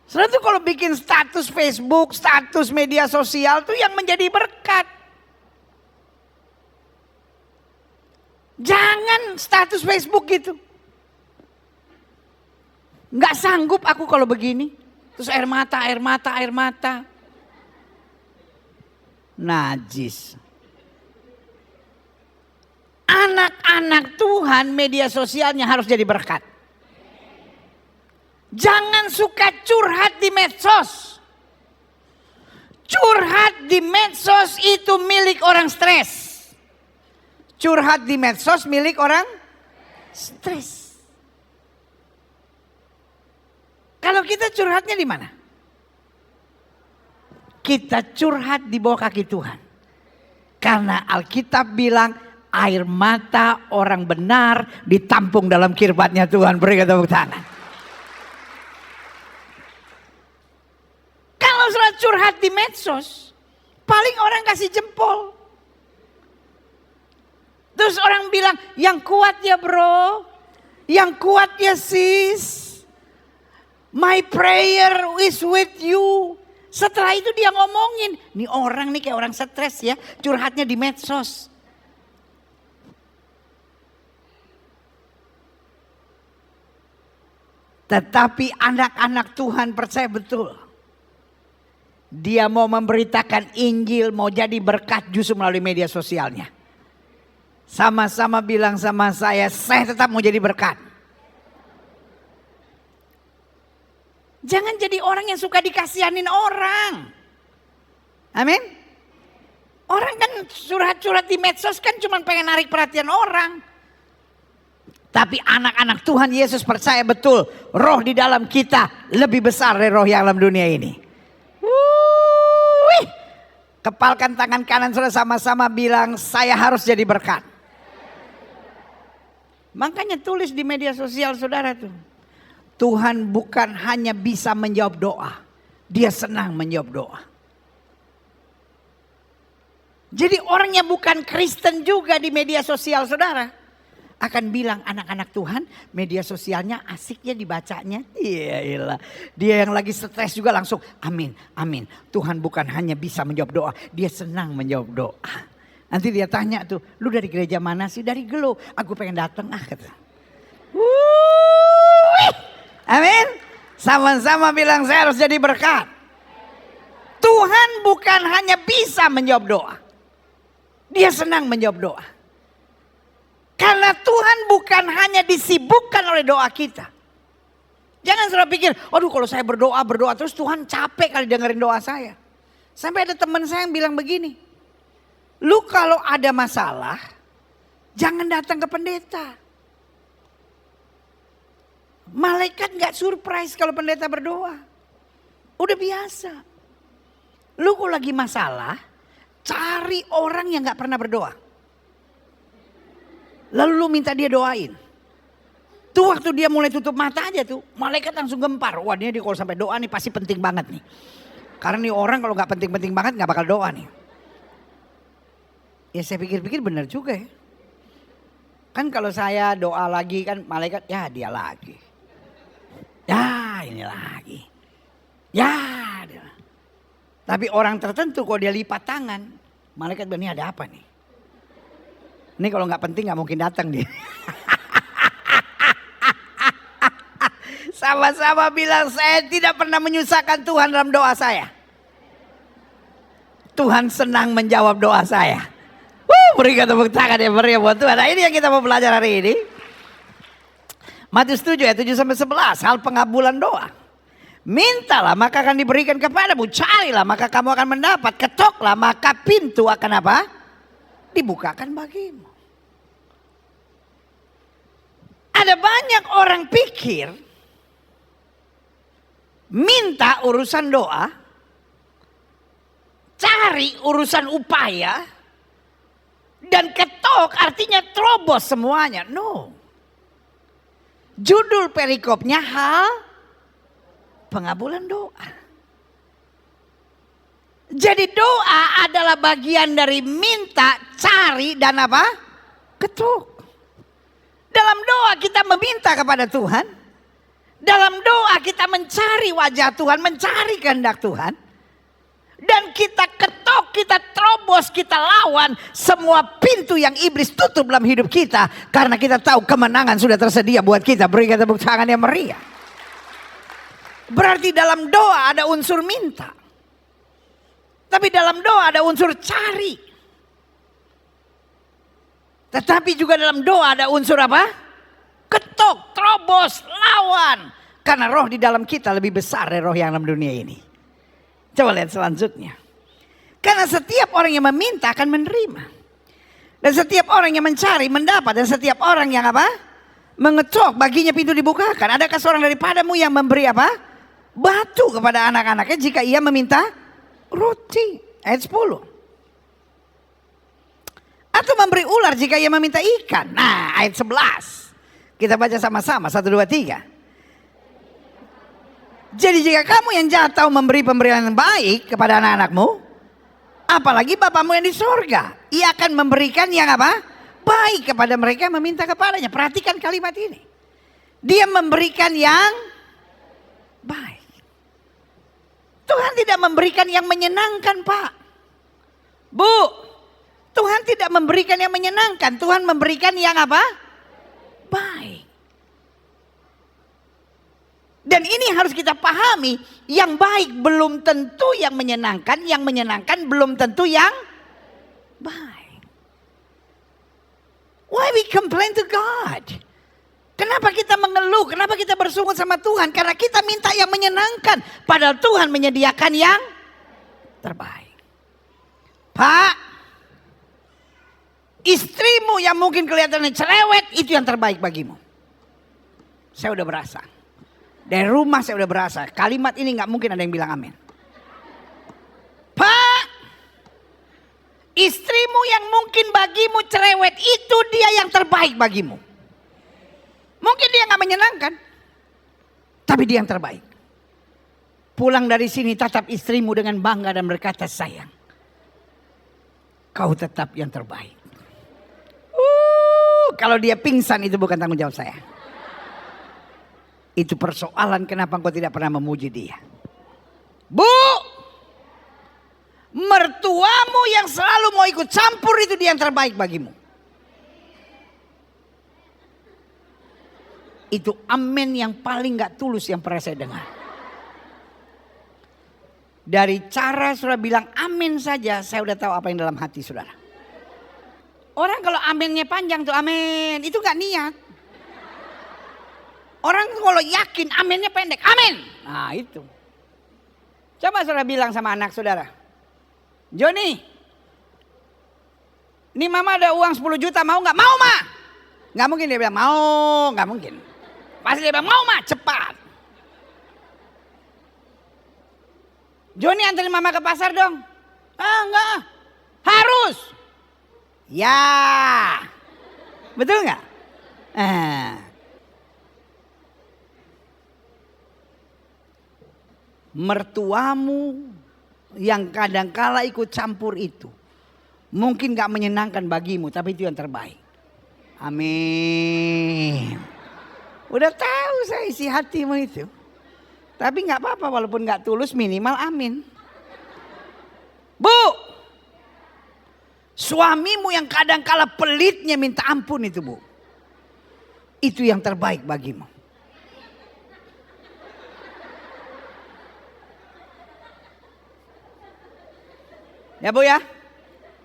Saudara tuh kalau bikin status Facebook, status media sosial tuh yang menjadi berkat. Jangan status Facebook gitu. Nggak sanggup aku kalau begini. Terus air mata, air mata, air mata. Najis. Anak-anak Tuhan media sosialnya harus jadi berkat. Jangan suka curhat di medsos. Curhat di medsos itu milik orang stres. Curhat di medsos milik orang stres. Kalau kita curhatnya di mana? Kita curhat di bawah kaki Tuhan. Karena Alkitab bilang air mata orang benar ditampung dalam kirbatnya Tuhan. Beri tepuk tangan. Kalau sudah curhat di medsos, paling orang kasih jempol. Terus orang bilang, yang kuat ya bro, yang kuat ya sis. My prayer is with you. Setelah itu dia ngomongin, nih orang nih kayak orang stres ya, curhatnya di medsos. Tetapi anak-anak Tuhan percaya betul. Dia mau memberitakan Injil, mau jadi berkat justru melalui media sosialnya. Sama-sama bilang sama saya tetap mau jadi berkat. Jangan jadi orang yang suka dikasihanin orang. Amin. Orang kan curhat-curhat di medsos kan cuma pengen narik perhatian orang. Tapi anak-anak Tuhan Yesus percaya betul roh di dalam kita lebih besar dari roh yang dalam dunia ini. Kepalkan tangan kanan saudara sama-sama bilang saya harus jadi berkat. Makanya tulis di media sosial saudara tuh. Tuhan bukan hanya bisa menjawab doa. Dia senang menjawab doa. Jadi orang yang bukan Kristen juga di media sosial saudara. Akan bilang anak-anak Tuhan media sosialnya asiknya dibacanya. Iya. Dia yang lagi stres juga langsung amin, amin. Tuhan bukan hanya bisa menjawab doa. Dia senang menjawab doa. Nanti dia tanya tuh, lu dari gereja mana sih? Dari Gelo. Aku pengen datang kata. Amin. Sama-sama bilang saya harus jadi berkat. Tuhan bukan hanya bisa menjawab doa. Dia senang menjawab doa. Karena Tuhan bukan hanya disibukkan oleh doa kita. Jangan saudara pikir, aduh kalau saya berdoa terus Tuhan capek kali dengerin doa saya. Sampai ada teman saya yang bilang begini. Lu kalau ada masalah, jangan datang ke pendeta. Malaikat gak surprise kalau pendeta berdoa. Udah biasa. Lu kalau lagi masalah, cari orang yang gak pernah berdoa. Lalu lu minta dia doain. Tuh waktu dia mulai tutup mata aja tuh, malaikat langsung gempar. Wah dia kalau sampai doa nih pasti penting banget nih. Karena nih orang kalau gak penting-penting banget gak bakal doa nih. Ya saya pikir-pikir benar juga ya. Kan kalau saya doa lagi kan malaikat ya dia lagi. Ya ini lagi. Ya dia. Tapi orang tertentu kalau dia lipat tangan. Malaikat bilang ini ada apa nih. Ini kalau gak penting gak mungkin datang dia. Sama-sama bilang saya tidak pernah menyusahkan Tuhan dalam doa saya. Tuhan senang menjawab doa saya. Berikan tepuk tangan yang meriah buat Tuhan. Nah ini yang kita mau belajar hari ini. Matius 7 ayat 7-11. Hal pengabulan doa. Mintalah maka akan diberikan kepadamu. Carilah maka kamu akan mendapat. Ketoklah maka pintu akan apa? Dibukakan bagimu. Ada banyak orang pikir. Minta urusan doa. Cari urusan upaya. Dan ketok artinya terobos semuanya. No. Judul perikopnya hal pengabulan doa. Jadi doa adalah bagian dari minta, cari dan apa? Ketuk. Dalam doa kita meminta kepada Tuhan. Dalam doa kita mencari wajah Tuhan, mencari kehendak Tuhan. Dan kita ketok, kita terobos, kita lawan semua pintu yang iblis tutup dalam hidup kita. Karena kita tahu kemenangan sudah tersedia buat kita. Beri kita tepuk tangan yang meriah. Berarti dalam doa ada unsur minta. Tapi dalam doa ada unsur cari. Tetapi juga dalam doa ada unsur apa? Ketok, terobos, lawan. Karena roh di dalam kita lebih besar dari roh yang dalam dunia ini. Coba lihat selanjutnya. Karena setiap orang yang meminta akan menerima. Dan setiap orang yang mencari mendapat. Dan setiap orang yang apa? Mengetok baginya pintu dibukakan. Adakah seorang daripadamu yang memberi apa? Batu kepada anak-anaknya jika ia meminta roti. Ayat 10. Atau memberi ular jika ia meminta ikan. Nah, ayat 11. Kita baca sama-sama. 1, 2, 3. Jadi jika kamu yang jahat tahu memberi pemberian yang baik kepada anak-anakmu, apalagi Bapamu yang di sorga, ia akan memberikan yang apa? Baik kepada mereka yang meminta kepadanya. Perhatikan kalimat ini. Dia memberikan yang baik. Tuhan tidak memberikan yang menyenangkan, Pak. Bu, Tuhan tidak memberikan yang menyenangkan. Tuhan memberikan yang apa? Baik. Dan ini harus kita pahami, yang baik belum tentu yang menyenangkan belum tentu yang baik. Why we complain to God? Kenapa kita mengeluh? Kenapa kita bersungut sama Tuhan? Karena kita minta yang menyenangkan, padahal Tuhan menyediakan yang terbaik. Pak, istrimu yang mungkin kelihatannya cerewet, itu yang terbaik bagimu. Saya udah berasa. Dari rumah saya udah berasa. Kalimat ini gak mungkin ada yang bilang amin. Pak, istrimu yang mungkin bagimu cerewet, itu dia yang terbaik bagimu. Mungkin dia gak menyenangkan, tapi dia yang terbaik. Pulang dari sini tatap istrimu dengan bangga dan berkata, sayang, kau tetap yang terbaik. Kalau dia pingsan itu bukan tanggung jawab saya. Itu persoalan kenapa engkau tidak pernah memuji dia. Bu, mertuamu yang selalu mau ikut campur itu dia yang terbaik bagimu. Itu amin yang paling gak tulus yang pernah saya dengar. Dari cara saudara bilang amin saja, saya udah tahu apa yang dalam hati saudara. Orang kalau aminnya panjang tuh amin, itu gak niat. Orang kalau yakin aminnya pendek, amin. Nah itu. Coba saudara bilang sama anak saudara. Joni, ini mama ada uang 10 juta mau gak? Mau ma. Gak mungkin dia bilang mau, gak mungkin. Pasti dia bilang mau ma, cepat. Joni anterin mama ke pasar dong. Ah enggak, harus. Ya, betul gak? Mertuamu yang kadangkala ikut campur itu mungkin gak menyenangkan bagimu, tapi itu yang terbaik. Amin. Udah tahu saya isi hatimu itu. Tapi gak apa-apa walaupun gak tulus, minimal amin. Bu, suamimu yang kadangkala pelitnya minta ampun itu bu, itu yang terbaik bagimu. Ya bu ya,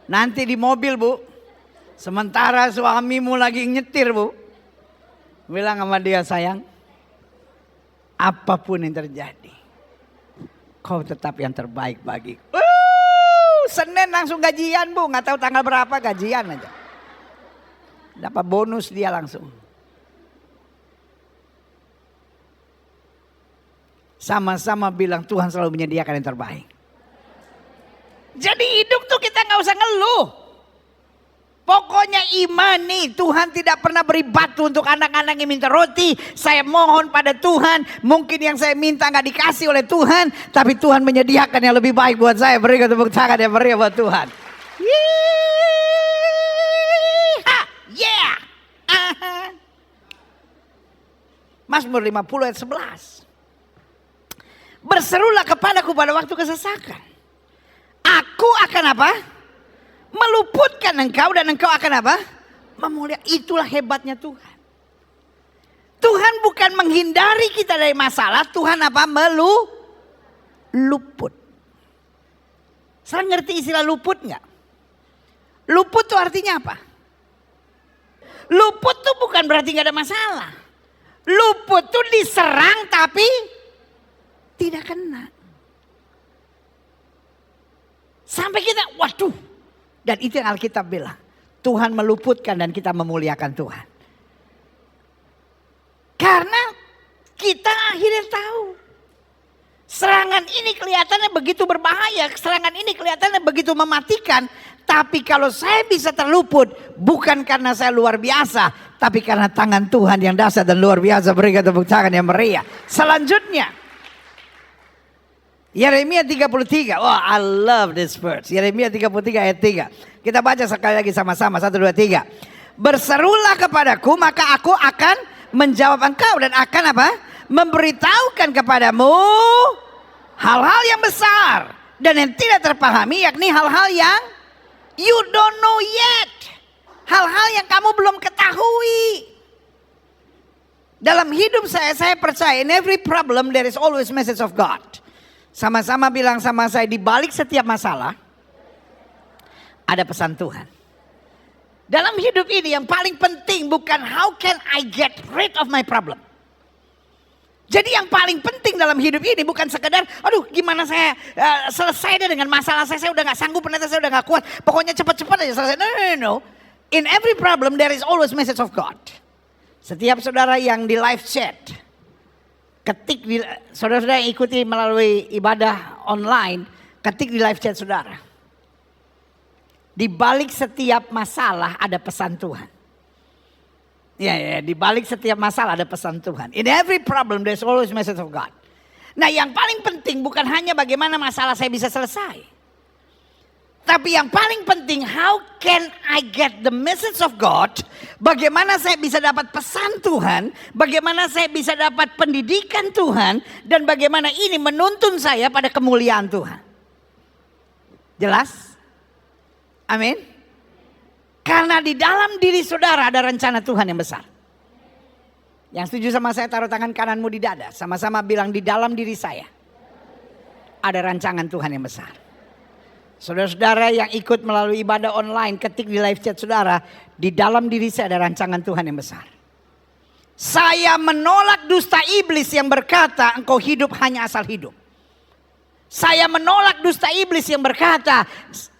nanti di mobil bu, sementara suamimu lagi nyetir bu, bilang sama dia, sayang, apapun yang terjadi, kau tetap yang terbaik bagiku. Senin langsung gajian bu, nggak tahu tanggal berapa gajian aja, dapat bonus dia langsung. Sama-sama bilang Tuhan selalu menyediakan yang terbaik. Jadi hidup tuh kita gak usah ngeluh. Pokoknya imani Tuhan tidak pernah beri batu untuk anak-anak yang minta roti. Saya mohon pada Tuhan, mungkin yang saya minta gak dikasih oleh Tuhan, tapi Tuhan menyediakan yang lebih baik buat saya. Berikan tepuk tangan yang meriah buat Tuhan. Yeah. Mazmur 50 ayat 11. Berserulah kepadaku pada waktu kesesakan. Aku akan apa? Meluputkan engkau dan engkau akan apa? Memuliakan. Itulah hebatnya Tuhan. Tuhan bukan menghindari kita dari masalah. Tuhan apa? Luput. Saya ngerti istilah luput nggak? Luput itu artinya apa? Luput tuh bukan berarti nggak ada masalah. Luput tuh diserang tapi tidak kena. Sampai kita, waduh. Dan itu yang Alkitab bilang. Tuhan meluputkan dan kita memuliakan Tuhan. Karena kita akhirnya tahu. Serangan ini kelihatannya begitu berbahaya. Serangan ini kelihatannya begitu mematikan. Tapi kalau saya bisa terluput. Bukan karena saya luar biasa. Tapi karena tangan Tuhan yang dahsyat dan luar biasa. Berikan tepuk tangan yang meriah. Selanjutnya. Yeremia 33. Oh, I love this verse. Yeremia 33 ayat 3. Kita baca sekali lagi sama-sama. 1, 2, 3. Berserulah kepadaku maka aku akan menjawab engkau. Dan akan apa? Memberitahukan kepadamu hal-hal yang besar. Dan yang tidak terpahami yakni hal-hal yang you don't know yet. Hal-hal yang kamu belum ketahui. Dalam hidup saya percaya in every problem there is always message of God. Sama-sama bilang sama saya, di balik setiap masalah ada pesan Tuhan. Dalam hidup ini yang paling penting bukan how can I get rid of my problem. Jadi yang paling penting dalam hidup ini bukan sekedar, aduh gimana saya selesai deh dengan masalah saya udah gak sanggup, ternyata saya udah gak kuat. Pokoknya cepat-cepat aja selesai. No. In every problem there is always message of God. Setiap saudara yang di live chat, ketik di, saudara-saudara yang ikuti melalui ibadah online, ketik di live chat saudara. Di balik setiap masalah ada pesan Tuhan. Ya, di balik setiap masalah ada pesan Tuhan. In every problem there's always message of God. Nah, yang paling penting bukan hanya bagaimana masalah saya bisa selesai. Tapi yang paling penting, how can I get the message of God? Bagaimana saya bisa dapat pesan Tuhan? Bagaimana saya bisa dapat pendidikan Tuhan? Dan bagaimana ini menuntun saya pada kemuliaan Tuhan? Jelas? Amin. Karena di dalam diri saudara ada rencana Tuhan yang besar. Yang setuju sama saya taruh tangan kananmu di dada. Sama-sama bilang di dalam diri saya ada rancangan Tuhan yang besar. Saudara-saudara yang ikut melalui ibadah online, ketik di live chat saudara, di dalam diri saya ada rancangan Tuhan yang besar. Saya menolak dusta iblis yang berkata engkau hidup hanya asal hidup. Saya menolak dusta iblis yang berkata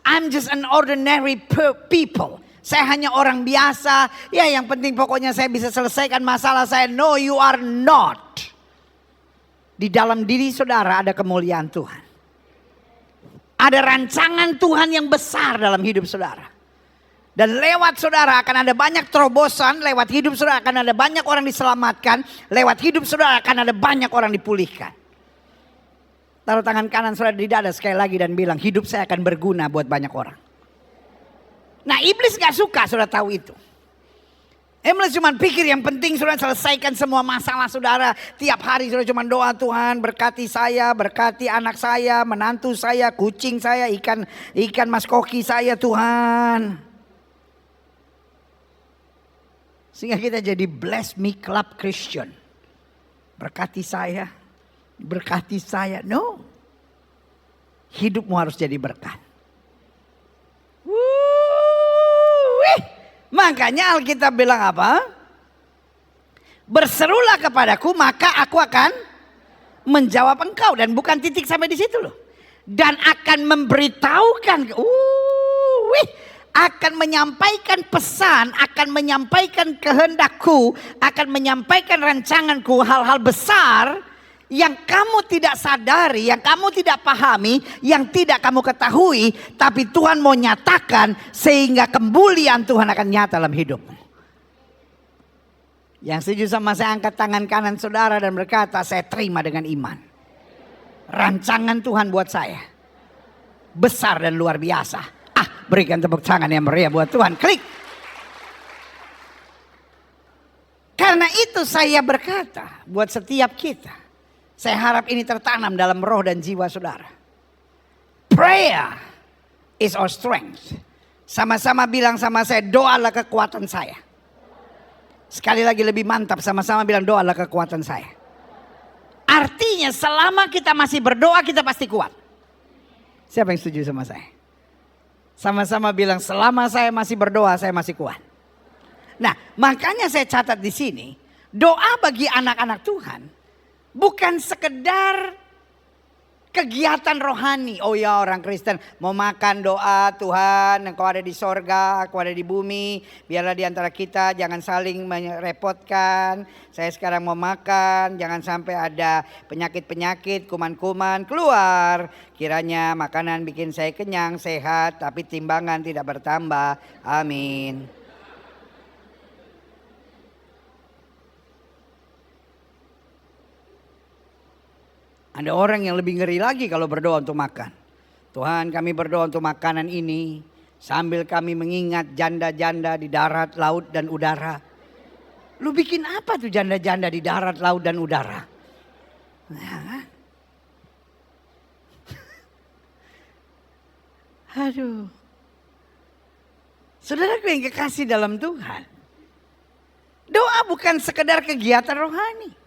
I'm just an ordinary people. Saya hanya orang biasa. Ya yang penting pokoknya saya bisa selesaikan masalah saya. No, you are not. Di dalam diri saudara ada kemuliaan Tuhan. Ada rancangan Tuhan yang besar dalam hidup saudara. Dan lewat saudara akan ada banyak terobosan. Lewat hidup saudara akan ada banyak orang diselamatkan. Lewat hidup saudara akan ada banyak orang dipulihkan. Taruh tangan kanan saudara di dada sekali lagi dan bilang, hidup saya akan berguna buat banyak orang. Nah, iblis gak suka saudara tahu itu. Iblis cuma pikir yang penting saudara selesaikan semua masalah saudara. Tiap hari saudara cuma doa, Tuhan berkati saya, berkati anak saya, menantu saya, kucing saya, ikan mas koki saya Tuhan. Sehingga kita jadi bless me club Christian. Berkati saya, berkati saya. No. Hidupmu harus jadi berkat. Makanya Alkitab bilang apa? Berserulah kepadaku maka aku akan menjawab engkau. Dan bukan titik sampai di situ loh. Dan akan memberitahukan. Akan menyampaikan pesan. Akan menyampaikan kehendakku. Akan menyampaikan rancanganku. Hal-hal besar yang kamu tidak sadari, yang kamu tidak pahami, yang tidak kamu ketahui, tapi Tuhan mau nyatakan sehingga kemuliaan Tuhan akan nyata dalam hidupmu. Yang setuju sama saya angkat tangan kanan saudara dan berkata, saya terima dengan iman. Rancangan Tuhan buat saya besar dan luar biasa. Berikan tepuk tangan yang meriah buat Tuhan. Klik. Karena itu Lalu saya berkata buat setiap kita, saya harap ini tertanam dalam roh dan jiwa saudara. Prayer is our strength. Sama-sama bilang sama saya, doalah kekuatan saya. Sekali lagi lebih mantap, sama-sama bilang doalah kekuatan saya. Artinya selama kita masih berdoa kita pasti kuat. Siapa yang setuju sama saya? Sama-sama bilang selama saya masih berdoa saya masih kuat. Nah, makanya saya catat di sini, doa bagi anak-anak Tuhan bukan sekedar kegiatan rohani. Oh ya, orang Kristen mau makan doa, Tuhan engkau ada di sorga, aku ada di bumi. Biarlah di antara kita jangan saling merepotkan. Saya sekarang mau makan, jangan sampai ada penyakit-penyakit, kuman-kuman keluar. Kiranya makanan bikin saya kenyang, sehat, tapi timbangan tidak bertambah. Amin. Ada orang yang lebih ngeri lagi kalau berdoa untuk makan. Tuhan, kami berdoa untuk makanan ini sambil kami mengingat janda-janda di darat, laut dan udara. Lu bikin apa tuh janda-janda di darat, laut dan udara? Nah, aduh. Saudaraku yang kekasih dalam Tuhan. Doa bukan sekedar kegiatan rohani.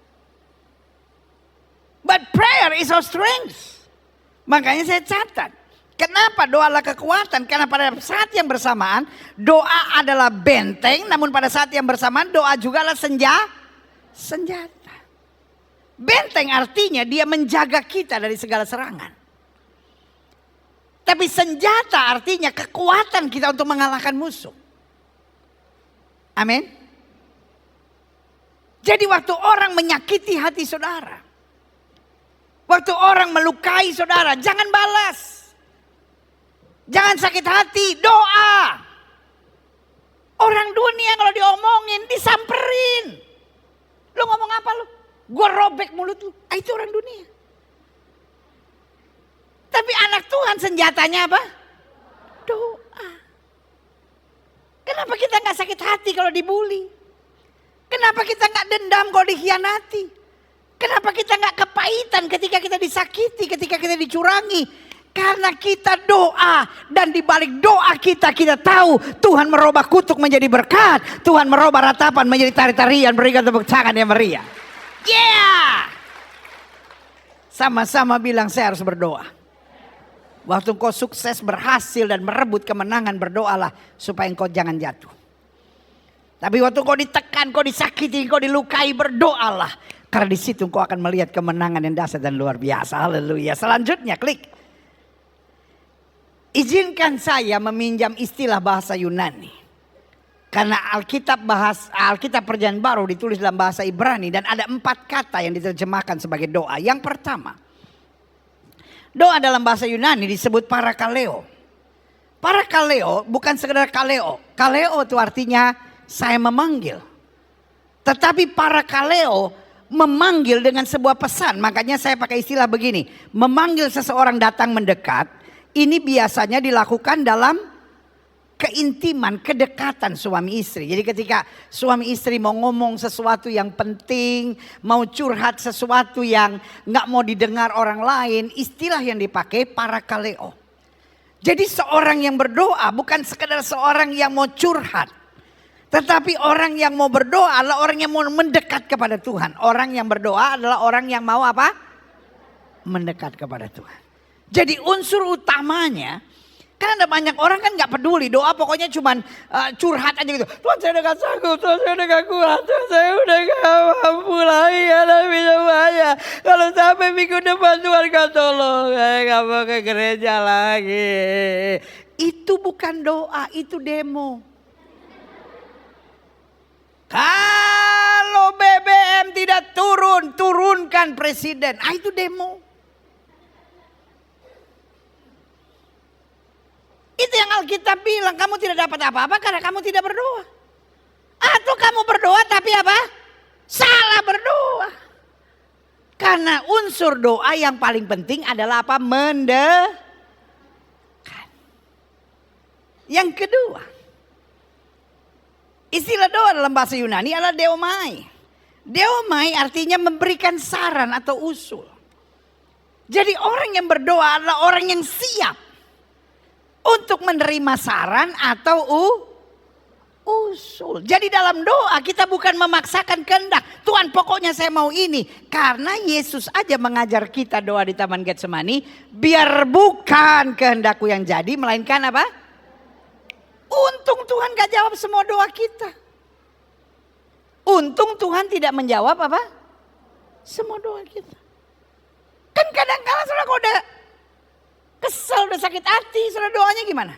But prayer is our strength. Makanya saya catat. Kenapa doa adalah kekuatan? Karena pada saat yang bersamaan doa adalah benteng. Namun pada saat yang bersamaan doa juga adalah senjata. Benteng artinya dia menjaga kita dari segala serangan. Tapi senjata artinya kekuatan kita untuk mengalahkan musuh. Amin. Jadi waktu orang menyakiti hati saudara. Waktu orang melukai saudara, jangan balas. Jangan sakit hati, doa. Orang dunia kalau diomongin, disamperin. Lu ngomong apa lu? Gua robek mulut lu. Itu orang dunia. Tapi anak Tuhan senjatanya apa? Doa. Kenapa kita gak sakit hati kalau dibully? Kenapa kita gak dendam kalau dikhianati? Kenapa kita gak kepahitan ketika kita disakiti, ketika kita dicurangi? Karena kita doa dan di balik doa kita tahu Tuhan merubah kutuk menjadi berkat. Tuhan merubah ratapan menjadi tari-tarian, berikan tepuk tangan yang meriah. Yeah! Sama-sama bilang saya harus berdoa. Waktu kau sukses, berhasil dan merebut kemenangan, berdoalah supaya engkau jangan jatuh. Tapi waktu kau ditekan, kau disakiti, kau dilukai, berdoalah. Karena di situ kau akan melihat kemenangan yang dahsyat dan luar biasa. Haleluya. Selanjutnya klik. Izinkan saya meminjam istilah bahasa Yunani. Karena Alkitab Perjanjian Baru ditulis dalam bahasa Ibrani. Dan ada 4 kata yang diterjemahkan sebagai doa. Yang pertama. Doa dalam bahasa Yunani disebut parakaleo. Parakaleo bukan sekedar kaleo. Kaleo itu artinya saya memanggil. Tetapi parakaleo memanggil dengan sebuah pesan. Makanya saya pakai istilah begini. Memanggil seseorang datang mendekat. Ini biasanya dilakukan dalam keintiman, kedekatan suami istri. Jadi ketika suami istri mau ngomong sesuatu yang penting, mau curhat sesuatu yang gak mau didengar orang lain, istilah yang dipakai parakaleo. Jadi seorang yang berdoa bukan sekedar seorang yang mau curhat. Tetapi orang yang mau berdoa adalah orang yang mau mendekat kepada Tuhan. Orang yang berdoa adalah orang yang mau apa? Mendekat kepada Tuhan. Jadi unsur utamanya, kan ada banyak orang kan gak peduli. Doa pokoknya cuman curhat aja gitu. Tuhan saya udah gak sanggup, Tuhan saya udah gak kuat, Tuhan saya udah gak mampu lagi. Hadapi semuanya. Kalau sampai minggu depan Tuhan gak tolong, saya gak mau ke gereja lagi. Itu bukan doa, itu demo. Kalau BBM tidak turun, turunkan presiden. Itu demo. Itu yang Alkitab bilang, kamu tidak dapat apa-apa karena kamu tidak berdoa. Atau kamu berdoa tapi apa? Salah berdoa. Karena unsur doa yang paling penting adalah apa? Mendekat. Yang kedua, istilah doa dalam bahasa Yunani adalah deomai. Deomai artinya memberikan saran atau usul. Jadi orang yang berdoa adalah orang yang siap untuk menerima saran atau usul. Jadi dalam doa kita bukan memaksakan kehendak. Tuhan pokoknya saya mau ini. Karena Yesus aja mengajar kita doa di Taman Getsemani. Biar bukan kehendakku yang jadi, melainkan apa? Untung Tuhan gak jawab semua doa kita. Untung Tuhan tidak menjawab apa? Semua doa kita. Kan kadang-kadang saudara kalau udah kesel, udah sakit hati, saudara doanya gimana?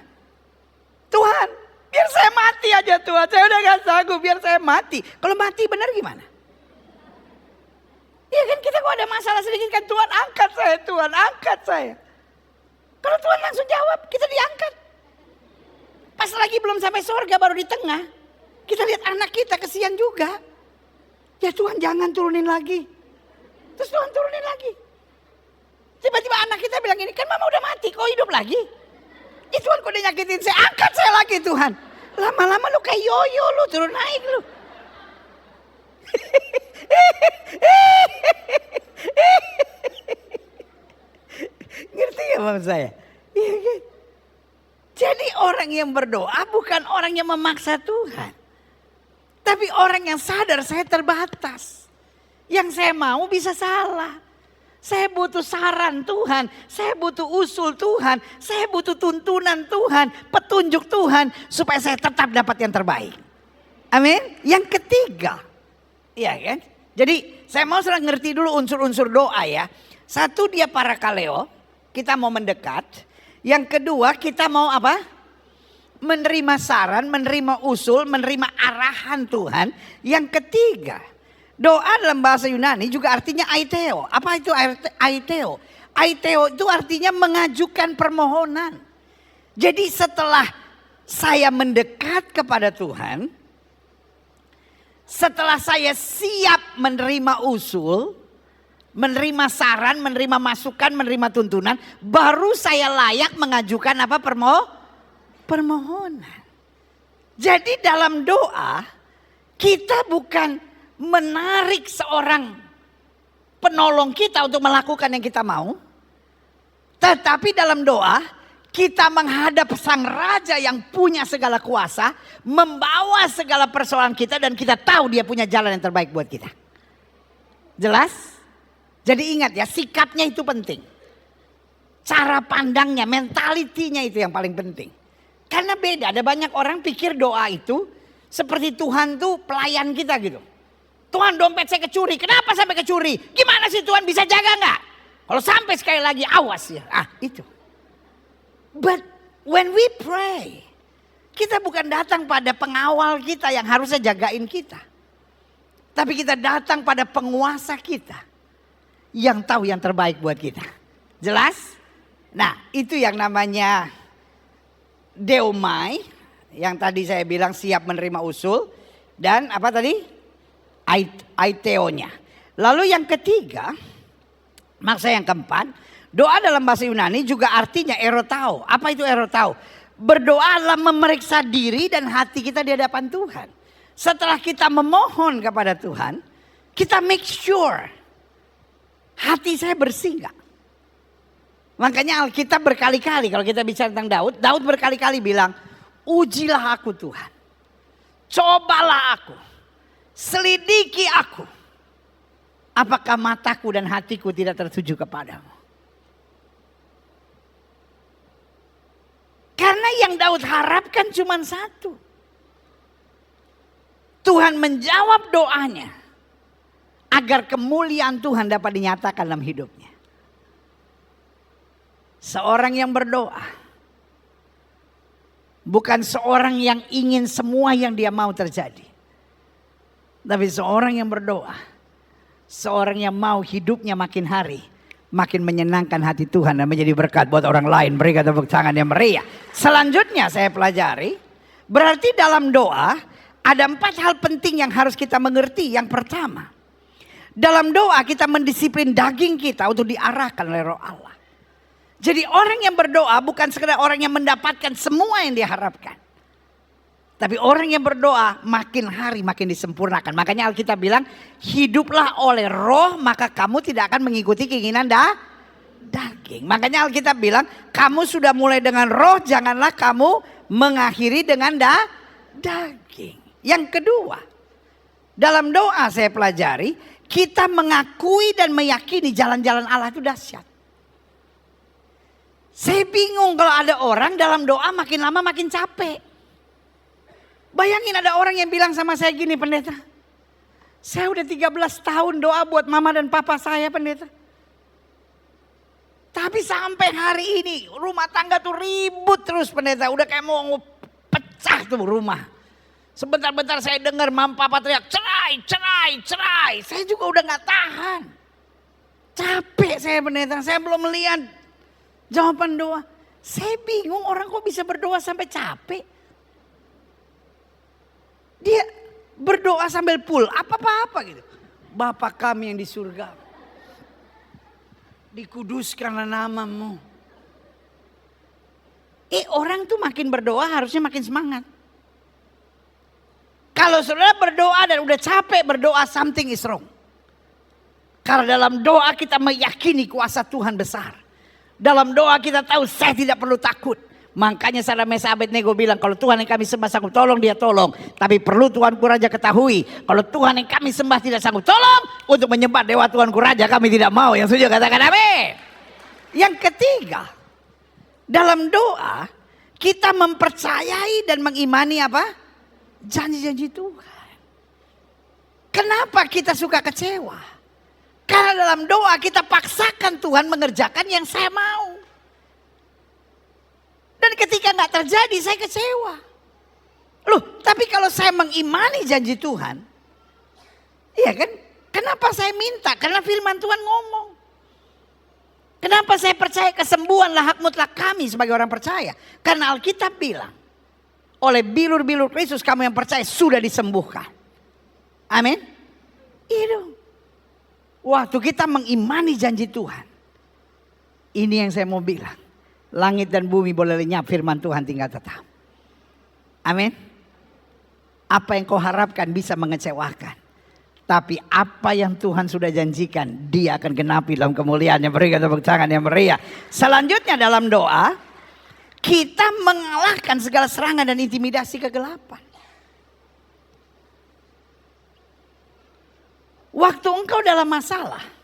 Tuhan, biar saya mati aja Tuhan. Saya udah gak sanggup, biar saya mati. Kalau mati benar gimana? Iya kan kita kalau ada masalah sedikit kan Tuhan angkat saya, Tuhan angkat saya. Kalau Tuhan langsung jawab, kita diangkat. Pas lagi belum sampai surga baru di tengah. Kita lihat anak kita kesian juga. Ya Tuhan jangan turunin lagi. Terus Tuhan turunin lagi. Tiba-tiba anak kita bilang ini, kan mama udah mati kok hidup lagi. Tuhan kok udah nyakitin saya, angkat saya lagi Tuhan. Lama-lama lu kayak yoyo lu, turun naik lu. Ngerti gak maksud saya? Iya kan? Jadi orang yang berdoa bukan orang yang memaksa Tuhan. Tapi orang yang sadar saya terbatas. Yang saya mau bisa salah. Saya butuh saran Tuhan. Saya butuh usul Tuhan. Saya butuh tuntunan Tuhan. Petunjuk Tuhan. Supaya saya tetap dapat yang terbaik. Amin. Yang ketiga. Iya kan. Jadi saya mau sudah ngerti dulu unsur-unsur doa ya. Satu dia parakaleo. Kita mau mendekat. Yang kedua kita mau apa? Menerima saran, menerima usul, menerima arahan Tuhan. Yang ketiga, doa dalam bahasa Yunani juga artinya aiteo. Apa itu aiteo? Aiteo itu artinya mengajukan permohonan. Jadi setelah saya mendekat kepada Tuhan, setelah saya siap menerima usul, menerima saran, menerima masukan, menerima tuntunan, baru saya layak mengajukan apa permohonan. Jadi dalam doa kita bukan menarik seorang penolong kita untuk melakukan yang kita mau. Tetapi dalam doa kita menghadap sang raja yang punya segala kuasa. Membawa segala persoalan kita dan kita tahu dia punya jalan yang terbaik buat kita. Jelas? Jadi ingat ya, sikapnya itu penting. Cara pandangnya, mentalitinya itu yang paling penting. Karena beda, ada banyak orang pikir doa itu seperti Tuhan tuh pelayan kita gitu. Tuhan dompet saya kecuri, kenapa sampai kecuri? Gimana sih Tuhan bisa jaga nggak? Kalau sampai sekali lagi awas ya, itu. But when we pray, kita bukan datang pada pengawal kita yang harusnya jagain kita. Tapi kita datang pada penguasa kita yang tahu yang terbaik buat kita. Jelas? Nah itu yang namanya deomai, yang tadi saya bilang siap menerima usul, dan apa tadi? Aiteonya. Lalu yang ketiga, maksud yang keempat, doa dalam bahasa Yunani juga artinya erotao. Apa itu erotao? Berdoa adalah memeriksa diri dan hati kita di hadapan Tuhan. Setelah kita memohon kepada Tuhan, kita make sure hati saya bersih gak? Makanya Alkitab berkali-kali kalau kita bicara tentang Daud. Daud berkali-kali bilang, ujilah aku Tuhan. Cobalah aku. Selidiki aku. Apakah mataku dan hatiku tidak tertuju kepadamu. Karena yang Daud harapkan cuma satu. Tuhan menjawab doanya. Agar kemuliaan Tuhan dapat dinyatakan dalam hidupnya. Seorang yang berdoa bukan seorang yang ingin semua yang dia mau terjadi. Tapi seorang yang berdoa, seorang yang mau hidupnya makin hari makin menyenangkan hati Tuhan dan menjadi berkat buat orang lain. Berikan tepuk tangan yang meriah. Selanjutnya saya pelajari, berarti dalam doa ada 4 hal penting yang harus kita mengerti. Yang pertama, dalam doa kita mendisiplin daging kita untuk diarahkan oleh Roh Allah. Jadi orang yang berdoa bukan sekedar orang yang mendapatkan semua yang diharapkan. Tapi orang yang berdoa makin hari makin disempurnakan. Makanya Alkitab bilang, hiduplah oleh roh maka kamu tidak akan mengikuti keinginan daging. Makanya Alkitab bilang, kamu sudah mulai dengan roh, janganlah kamu mengakhiri dengan daging. Yang kedua, dalam doa saya pelajari, kita mengakui dan meyakini jalan-jalan Allah itu dahsyat. Saya bingung kalau ada orang dalam doa makin lama makin capek. Bayangin ada orang yang bilang sama saya gini, pendeta. Saya udah 13 tahun doa buat mama dan papa saya, pendeta. Tapi sampai hari ini rumah tangga tuh ribut terus, pendeta. Udah kayak mau pecah tuh rumah. Sebentar-bentar saya dengar mama papa teriak, cerai, cerai, cerai. Saya juga udah gak tahan. Capek saya, pendeta. Saya belum melihat jawaban doa. Saya bingung orang kok bisa berdoa sampai capek. Dia berdoa sambil pull apa-apa gitu. Bapa kami yang di surga, dikuduskanlah namamu. Orang tuh makin berdoa harusnya makin semangat. Kalau saudara berdoa dan udah capek berdoa, something is wrong. Karena dalam doa kita meyakini kuasa Tuhan besar. Dalam doa kita tahu saya tidak perlu takut. Makanya Sadrak Mesak Abednego bilang, kalau Tuhan yang kami sembah sanggup tolong, dia tolong. Tapi perlu Tuanku Raja ketahui, kalau Tuhan yang kami sembah tidak sanggup tolong, untuk menyembah dewa Tuanku Raja kami tidak mau. Yang setuju katakan amin. Yang ketiga, dalam doa kita mempercayai dan mengimani apa? Janji-janji Tuhan. Kenapa kita suka kecewa? Karena dalam doa kita paksakan Tuhan mengerjakan yang saya mau. Dan ketika gak terjadi saya kecewa. Loh, tapi kalau saya mengimani janji Tuhan, iya kan? Kenapa saya minta? Karena firman Tuhan ngomong. Kenapa saya percaya kesembuhanlah hak mutlak kami sebagai orang percaya? Karena Alkitab bilang, oleh bilur-bilur Kristus kamu yang percaya sudah disembuhkan. Amin. Itu. Waktu kita mengimani janji Tuhan, ini yang saya mau bilang. Langit dan bumi boleh lenyap, firman Tuhan tinggal tetap. Amin. Apa yang kau harapkan bisa mengecewakan. Tapi apa yang Tuhan sudah janjikan, dia akan genapi dalam kemuliaannya. Berikan tepuk tangan yang meriah. Selanjutnya dalam doa, kita mengalahkan segala serangan dan intimidasi kegelapan. Waktu engkau dalam masalah,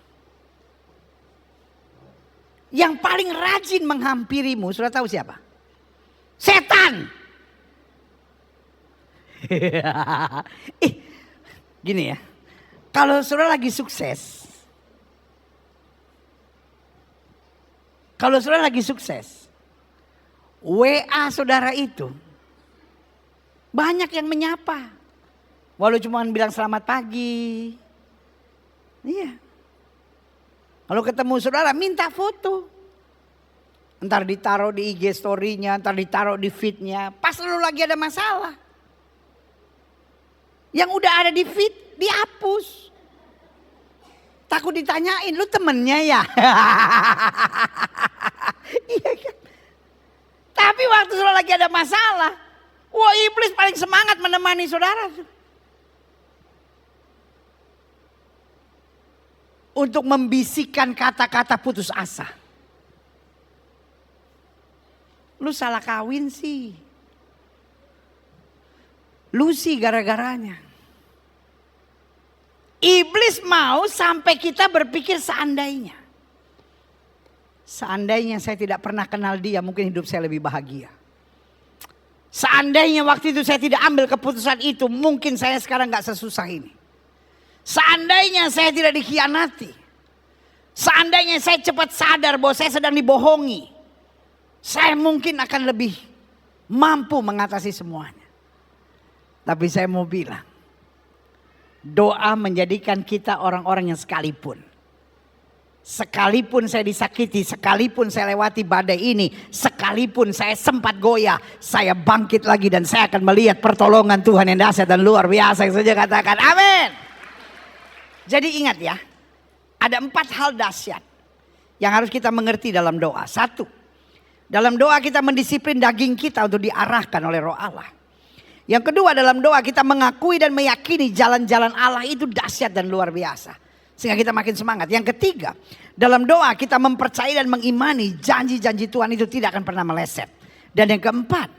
yang paling rajin menghampirimu, sudah tahu siapa? Setan. Gini ya, kalau saudara lagi sukses, WA saudara itu banyak yang menyapa, walau cuma bilang selamat pagi. Iya. Kalau ketemu saudara minta foto. Ntar ditaruh di IG story-nya, ntar ditaruh di feed-nya. Pas lu lagi ada masalah. Yang udah ada di feed dihapus. Takut ditanyain, lu temennya ya? Iya kan? Tapi waktu saudara lagi ada masalah, wah iblis paling semangat menemani saudara. Untuk membisikkan kata-kata putus asa. Lu salah kawin sih. Lu sih gara-garanya. Iblis mau sampai kita berpikir seandainya. Seandainya saya tidak pernah kenal dia, mungkin hidup saya lebih bahagia. Seandainya waktu itu saya tidak ambil keputusan itu, mungkin saya sekarang gak sesusah ini. Seandainya saya tidak dikhianati. Seandainya saya cepat sadar bahwa saya sedang dibohongi. Saya mungkin akan lebih mampu mengatasi semuanya. Tapi saya mau bilang, doa menjadikan kita orang-orang yang sekalipun saya disakiti, sekalipun saya lewati badai ini, sekalipun saya sempat goyah, saya bangkit lagi dan saya akan melihat pertolongan Tuhan yang dahsyat dan luar biasa. Yang saja katakan amin. Jadi ingat ya, ada 4 hal dahsyat yang harus kita mengerti dalam doa. 1, dalam doa kita mendisiplin daging kita untuk diarahkan oleh Roh Allah. Yang kedua, dalam doa kita mengakui dan meyakini jalan-jalan Allah itu dahsyat dan luar biasa. Sehingga kita makin semangat. Yang ketiga, dalam doa kita mempercayai dan mengimani janji-janji Tuhan itu tidak akan pernah meleset. Dan yang keempat,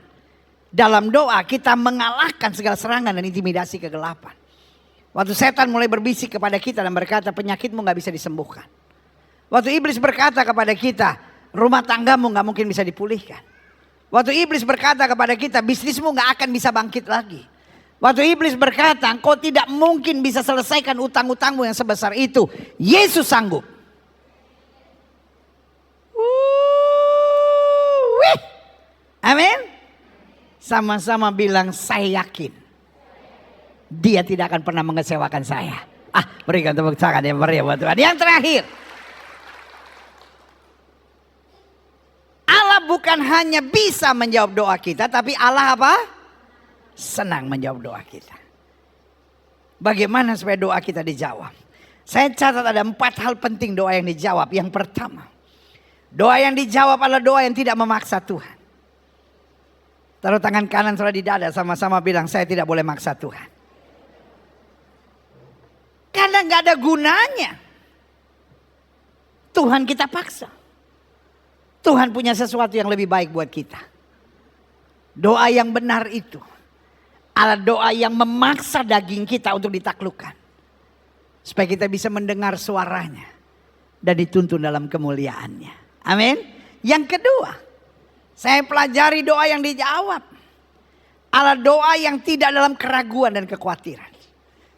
dalam doa kita mengalahkan segala serangan dan intimidasi kegelapan. Waktu setan mulai berbisik kepada kita dan berkata penyakitmu gak bisa disembuhkan. Waktu iblis berkata kepada kita rumah tanggamu gak mungkin bisa dipulihkan. Waktu iblis berkata kepada kita bisnismu gak akan bisa bangkit lagi. Waktu iblis berkata engkau tidak mungkin bisa selesaikan utang-utangmu yang sebesar itu. Yesus sanggup. Amin. Sama-sama bilang saya yakin. Dia tidak akan pernah mengecewakan saya. Berikan tepuk tangan yang meriah buat Tuhan. Yang terakhir. Allah bukan hanya bisa menjawab doa kita. Tapi Allah apa? Senang menjawab doa kita. Bagaimana supaya doa kita dijawab? Saya catat ada 4 hal penting doa yang dijawab. Yang pertama. Doa yang dijawab adalah doa yang tidak memaksa Tuhan. Taruh tangan kanan saudara di dada, sama-sama bilang saya tidak boleh maksa Tuhan. Karena gak ada gunanya. Tuhan kita paksa. Tuhan punya sesuatu yang lebih baik buat kita. Doa yang benar itu adalah doa yang memaksa daging kita untuk ditaklukkan. Supaya kita bisa mendengar suaranya dan dituntun dalam kemuliaannya. Amin. Yang kedua, saya pelajari doa yang dijawab adalah doa yang tidak dalam keraguan dan kekhawatiran.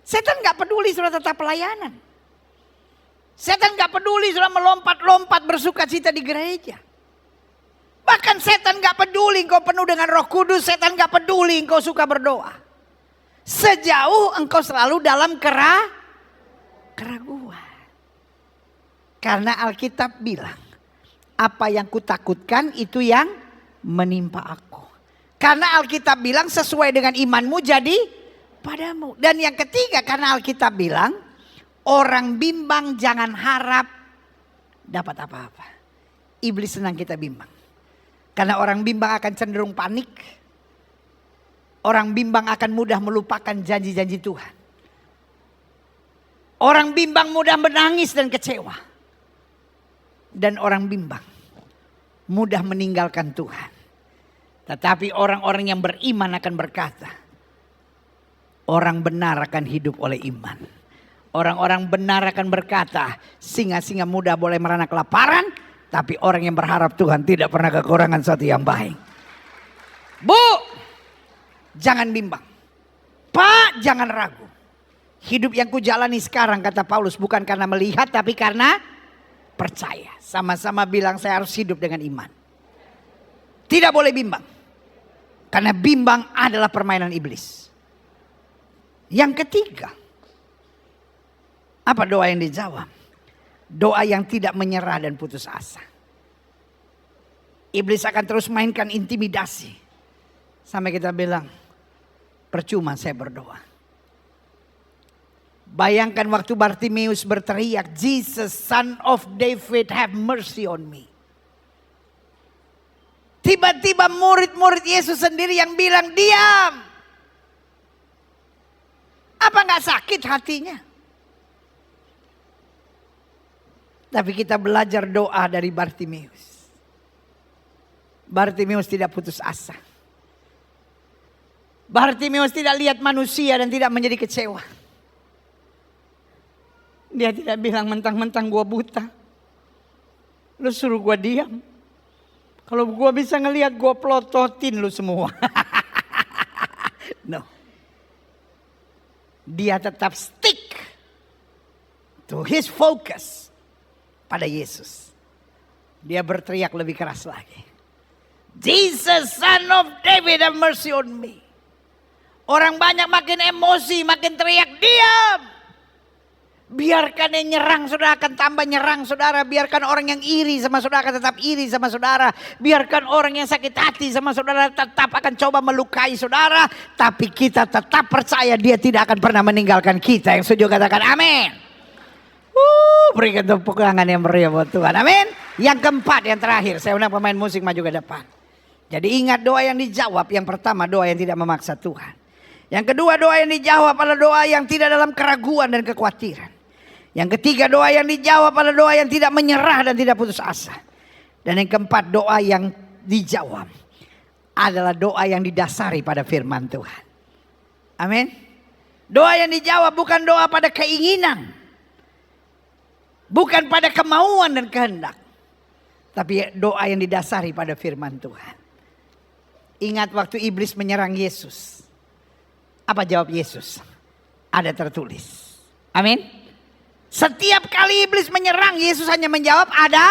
Setan gak peduli sudah tetap pelayanan. Setan gak peduli sudah melompat-lompat bersuka cita di gereja. Bahkan setan gak peduli engkau penuh dengan Roh Kudus. Setan gak peduli engkau suka berdoa. Sejauh engkau selalu dalam keraguan. Karena Alkitab bilang apa yang kutakutkan itu yang menimpa aku. Karena Alkitab bilang sesuai dengan imanmu jadi padamu. Dan yang ketiga karena Alkitab bilang orang bimbang jangan harap dapat apa-apa. Iblis senang kita bimbang. Karena orang bimbang akan cenderung panik. Orang bimbang akan mudah melupakan janji-janji Tuhan. Orang bimbang mudah menangis dan kecewa. Dan orang bimbang mudah meninggalkan Tuhan. Tetapi orang-orang yang beriman akan berkata, orang benar akan hidup oleh iman. Orang-orang benar akan berkata, singa-singa muda boleh merana kelaparan, tapi orang yang berharap Tuhan tidak pernah kekurangan sesuatu yang baik. Bu, jangan bimbang. Pak, jangan ragu. Hidup yang kujalani sekarang kata Paulus bukan karena melihat tapi karena percaya. Sama-sama bilang saya harus hidup dengan iman. Tidak boleh bimbang. Karena bimbang adalah permainan iblis. Yang ketiga. Apa doa yang dijawab? Doa yang tidak menyerah dan putus asa. Iblis akan terus mainkan intimidasi. Sampai kita bilang, percuma saya berdoa. Bayangkan waktu Bartimeus berteriak, Jesus son of David have mercy on me. Tiba-tiba murid-murid Yesus sendiri yang bilang diam. Apa gak sakit hatinya? Tapi kita belajar doa dari Bartimeus. Bartimeus tidak putus asa. Bartimeus tidak lihat manusia dan tidak menjadi kecewa. Dia tidak bilang mentang-mentang gua buta. Lu suruh gua diam. Kalau gua bisa ngelihat gua pelototin lu semua. No. Dia tetap stick to his focus pada Yesus. Dia berteriak lebih keras lagi. Jesus son of David have mercy on me. Orang banyak makin emosi, makin teriak diam. Biarkan yang nyerang saudara akan tambah nyerang saudara. Biarkan orang yang iri sama saudara akan tetap iri sama saudara. Biarkan orang yang sakit hati sama saudara tetap akan coba melukai saudara. Tapi kita tetap percaya dia tidak akan pernah meninggalkan kita. Yang setuju katakan amin. Berikan tepuk tangan yang meriah buat Tuhan. Amin. Yang keempat, yang terakhir. Saya undang pemain musik maju ke depan. Jadi ingat doa yang dijawab. Yang pertama doa yang tidak memaksa Tuhan. Yang kedua, doa yang dijawab adalah doa yang tidak dalam keraguan dan kekhawatiran. Yang ketiga, doa yang dijawab adalah doa yang tidak menyerah dan tidak putus asa. Dan yang keempat, doa yang dijawab adalah doa yang didasari pada firman Tuhan. Amin. Doa yang dijawab bukan doa pada keinginan, bukan pada kemauan dan kehendak, tapi doa yang didasari pada firman Tuhan. Ingat waktu iblis menyerang Yesus. Apa jawab Yesus? Ada tertulis. Amin. Setiap kali iblis menyerang, Yesus hanya menjawab ada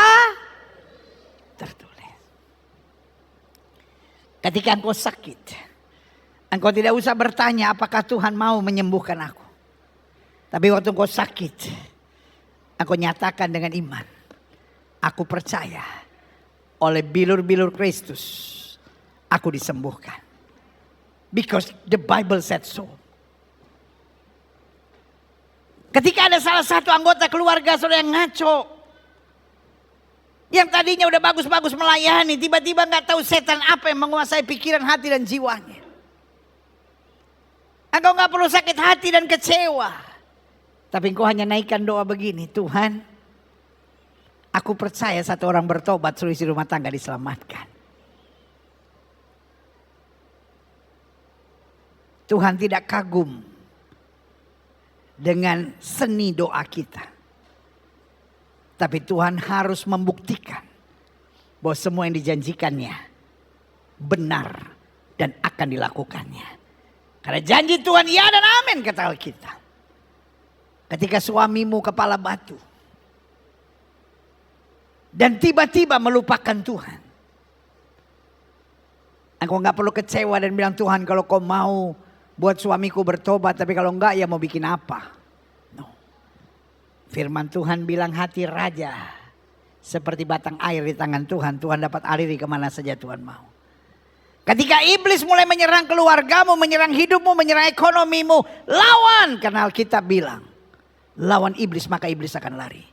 tertulis. Ketika engkau sakit, engkau tidak usah bertanya apakah Tuhan mau menyembuhkan aku. Tapi waktu engkau sakit, engkau nyatakan dengan iman, aku percaya oleh bilur-bilur Kristus aku disembuhkan. Because the Bible said so. Ketika ada salah satu anggota keluarga saudara yang ngaco, yang tadinya udah bagus-bagus melayani, tiba-tiba gak tahu setan apa yang menguasai pikiran, hati dan jiwanya. Engkau gak perlu sakit hati dan kecewa, tapi engkau hanya naikkan doa begini, Tuhan, aku percaya satu orang bertobat, seluruh isi rumah tangga diselamatkan. Tuhan tidak kagum dengan seni doa kita. Tapi Tuhan harus membuktikan bahwa semua yang dijanjikannya benar dan akan dilakukannya. Karena janji Tuhan ya dan amin kata Alkitab. Ketika suamimu kepala batu dan tiba-tiba melupakan Tuhan, engkau gak perlu kecewa dan bilang, Tuhan kalau kau mau buat suamiku bertobat, tapi kalau enggak ya mau bikin apa? No. Firman Tuhan bilang hati raja seperti batang air di tangan Tuhan. Tuhan dapat aliri kemana saja Tuhan mau. Ketika iblis mulai menyerang keluargamu, menyerang hidupmu, menyerang ekonomimu, lawan. Karena Alkitab bilang, lawan iblis maka iblis akan lari.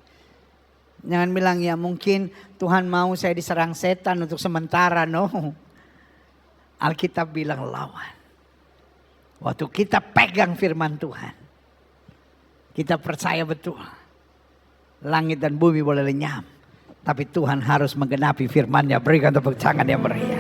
Jangan bilang ya mungkin Tuhan mau saya diserang setan untuk sementara. No. Alkitab bilang lawan. Waktu kita pegang firman Tuhan, kita percaya betul. Langit dan bumi boleh lenyap, tapi Tuhan harus menggenapi firman-Nya. Berikan tepuk tangan yang meriah.